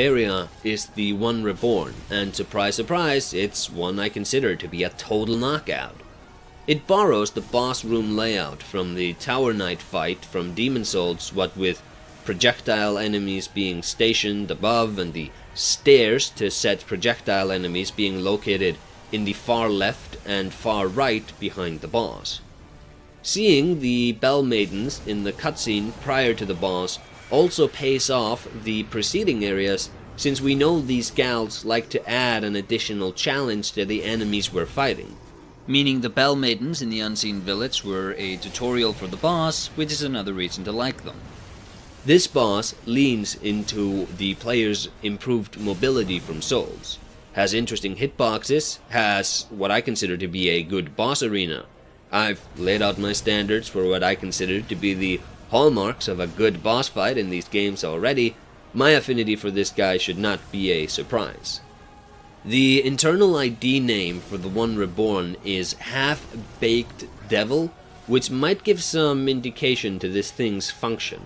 area is the One Reborn, and surprise surprise, it's one I consider to be a total knockout. It borrows the boss room layout from the Tower Knight fight from Demon Souls, what with projectile enemies being stationed above and the stairs to set projectile enemies being located in the far left and far right behind the boss. Seeing the Bell Maidens in the cutscene prior to the boss also pays off the preceding areas, since we know these gals like to add an additional challenge to the enemies we're fighting. Meaning the Bell Maidens in the Unseen Village were a tutorial for the boss, which is another reason to like them. This boss leans into the player's improved mobility from Souls, has interesting hitboxes, has what I consider to be a good boss arena. I've laid out my standards for what I consider to be the hallmarks of a good boss fight in these games already. My affinity for this guy should not be a surprise. The internal ID name for the One Reborn is Half-Baked Devil, which might give some indication to this thing's function.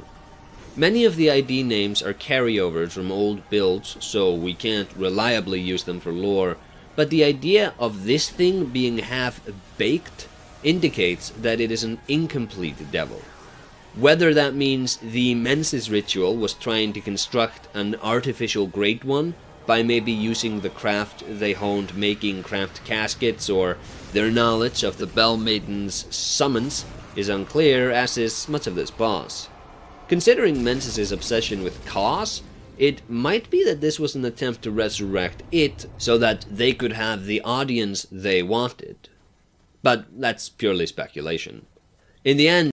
Many of the ID names are carryovers from old builds, so we can't reliably use them for lore, but the idea of this thing being half-baked indicates that it is an incomplete devil. Whether that means the Menses ritual was trying to construct an artificial Great One by maybe using the craft they honed making cramped caskets, or their knowledge of the Bell Maiden's summons is unclear, as is much of this boss. Considering Menses' obsession with Cause, it might be that this was an attempt to resurrect it so that they could have the audience they wanted. But that's purely speculation. In the end,